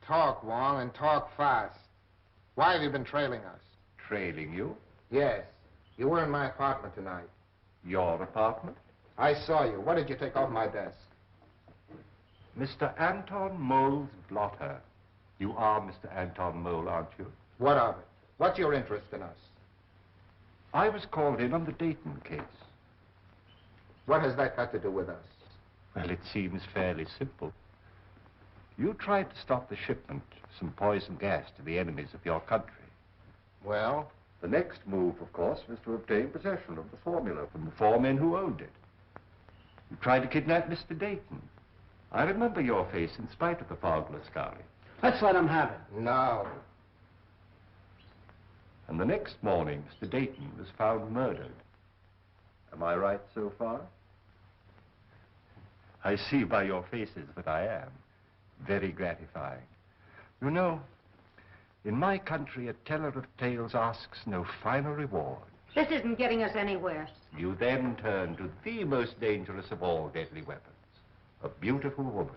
Talk, Wong, and talk fast. Why have you been trailing us? Trailing you? Yes. You were in my apartment tonight. Your apartment? I saw you. What did you take off my desk? Mr. Anton Mole's blotter. You are Mr. Anton Mole, aren't you? What of it? What's your interest in us? I was called in on the Dayton case. What has that got to do with us? Well, it seems fairly simple. You tried to stop the shipment of some poison gas to the enemies of your country. Well? The next move, of course, was to obtain possession of the formula from the 4 men who owned it. You tried to kidnap Mr. Dayton. I remember your face in spite of the fog, Lascari. Let's let him have it. No. And the next morning, Mr. Dayton was found murdered. Am I right so far? I see by your faces that I am. Very gratifying. You know, in my country, a teller of tales asks no finer reward. This isn't getting us anywhere. You then turn to the most dangerous of all deadly weapons, a beautiful woman.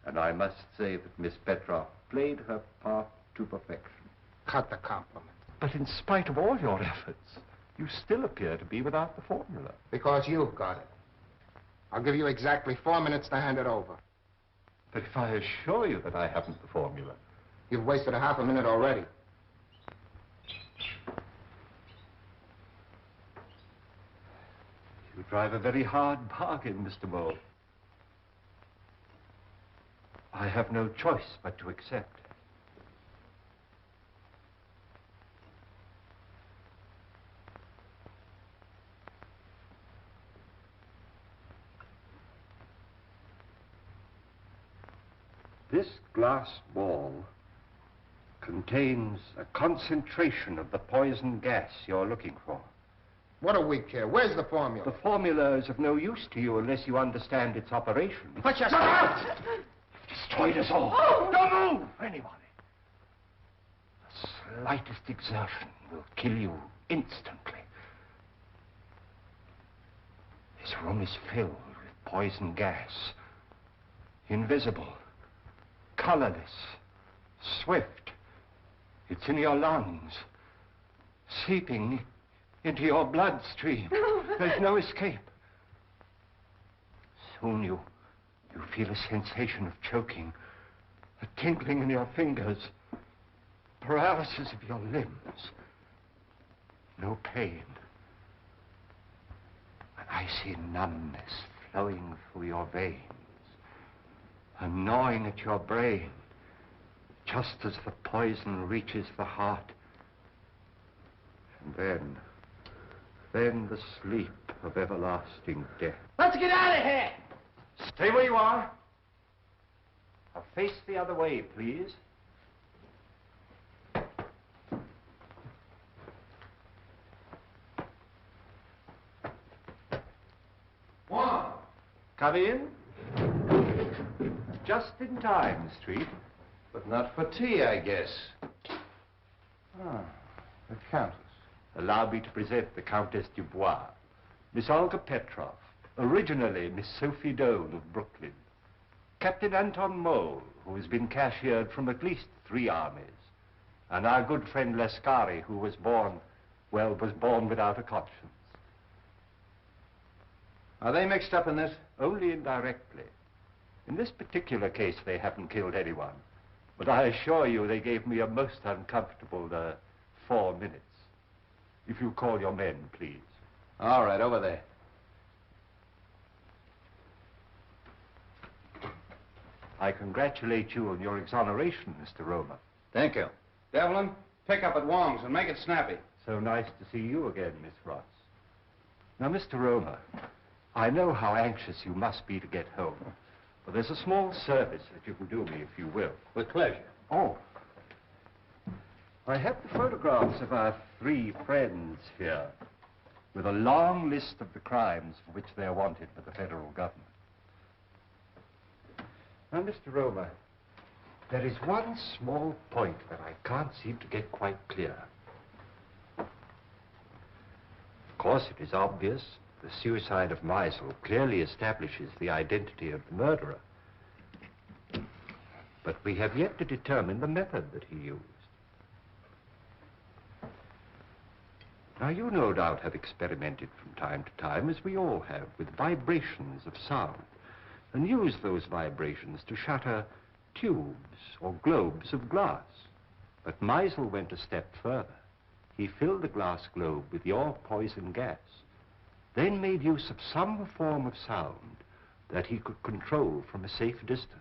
And I must say that Miss Petroff played her part to perfection. Cut the compliment. But in spite of all your efforts, you still appear to be without the formula. Because you've got it. I'll give you exactly 4 minutes to hand it over. But if I assure you that I haven't the formula... You've wasted a half a minute already. You drive a very hard bargain, Mr. Mole. I have no choice but to accept. This glass ball contains a concentration of the poison gas you're looking for. What do we care? Where's the formula? The formula is of no use to you unless you understand its operation. Put your... Look out! You've destroyed us all. Oh! Don't move, anybody. The slightest exertion will kill you instantly. This room is filled with poison gas. Invisible. Colorless. Swift. It's in your lungs. Seeping into your bloodstream. There's no escape. Soon you feel a sensation of choking, a tingling in your fingers, paralysis of your limbs. No pain. An icy numbness flowing through your veins, a gnawing at your brain, just as the poison reaches the heart. And then the sleep of everlasting death. Let's get out of here! Stay where you are. Now face the other way, please. One. Come in. Just in time, Street. But not for tea, I guess. Ah, the Countess. Allow me to present the Countess Dubois, Miss Olga Petroff, originally Miss Sophie Doane of Brooklyn, Captain Anton Mole, who has been cashiered from at least 3 armies, and our good friend Lascari, who was born without a conscience. Are they mixed up in this? Only indirectly. In this particular case, they haven't killed anyone. But I assure you they gave me a most uncomfortable 4 minutes. If you call your men, please. All right, over there. I congratulate you on your exoneration, Mr. Romer. Thank you. Devlin, pick up at Wong's and make it snappy. So nice to see you again, Miss Ross. Now, Mr. Romer, I know how anxious you must be to get home. But there's a small service that you can do me, if you will. With pleasure. Oh. I have the photographs of our 3 friends here, with a long list of the crimes for which they are wanted by the federal government. Now, Mr. Romer, there is one small point that I can't seem to get quite clear. Of course, it is obvious the suicide of Meisel clearly establishes the identity of the murderer. But we have yet to determine the method that he used. Now, you no doubt have experimented from time to time, as we all have, with vibrations of sound, and used those vibrations to shatter tubes or globes of glass. But Meisel went a step further. He filled the glass globe with your poison gas, then made use of some form of sound that he could control from a safe distance.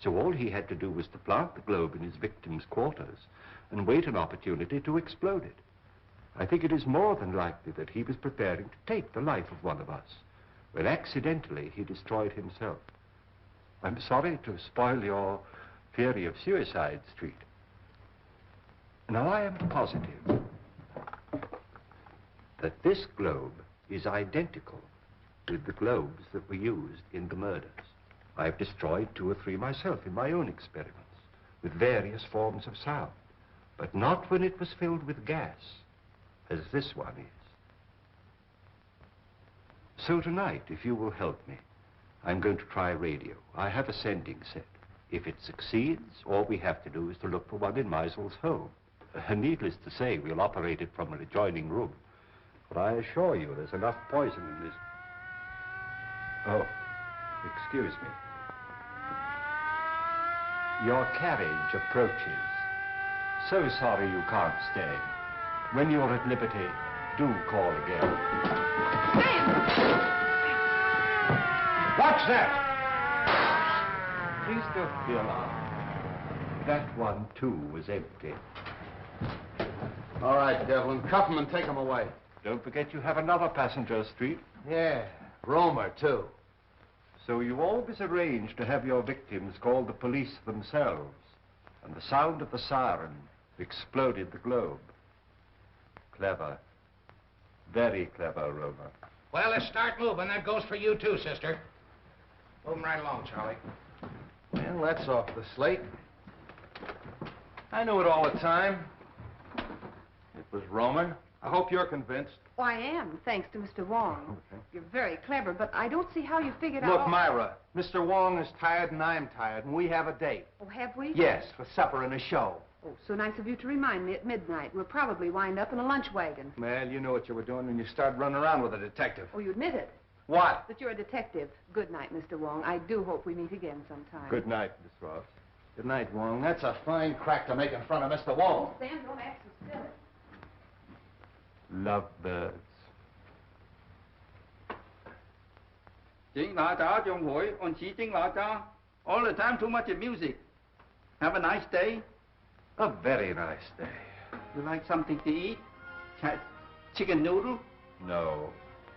So all he had to do was to plant the globe in his victim's quarters and wait an opportunity to explode it. I think it is more than likely that he was preparing to take the life of one of us, when accidentally he destroyed himself. I'm sorry to spoil your theory of Suicide Street. Now, I am positive that this globe is identical with the globes that were used in the murders. I've destroyed 2 or 3 myself in my own experiments, with various forms of sound, but not when it was filled with gas, as this one is. So tonight, if you will help me, I'm going to try radio. I have a sending set. If it succeeds, all we have to do is to look for one in Meisel's home. Needless to say, we'll operate it from an adjoining room. But I assure you, there's enough poison in this. Oh, excuse me. Your carriage approaches. So sorry you can't stay. When you're at liberty, do call again. Watch that! Please don't be alarmed. That one, too, was empty. All right, Devlin, cuff him and take him away. Don't forget you have another passenger, Street. Yeah, Romer, too. So you always arrange to have your victims call the police themselves, and the sound of the siren exploded the globe. Clever. Very clever, Romer. Well, let's start moving. That goes for you, too, sister. Moving right along, Charlie. Well, that's off the slate. I knew it all the time. It was Roman. I hope you're convinced. Oh, I am, thanks to Mr. Wong. You're very clever, but I don't see how you figured out... Look, Myra, Mr. Wong is tired and I'm tired, and we have a date. Oh, have we? Yes, for supper and a show. Oh, so nice of you to remind me at midnight. We'll probably wind up in a lunch wagon. Well, you knew what you were doing when you started running around with a detective. Oh, you admit it. What? That you're a detective. Good night, Mr. Wong. I do hope we meet again sometime. Good night, Miss Ross. Good night, Wong. That's a fine crack to make in front of Mr. Wong. Oh, Sam, don't act so silly. Lovebirds. All the time too much of music. Have a nice day. A very nice day. You like something to eat? Chicken noodle? No.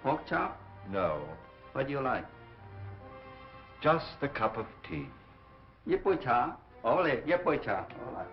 Pork chop? No. What do you like? Just a cup of tea. 一杯茶，好嘞，一杯茶，好啦。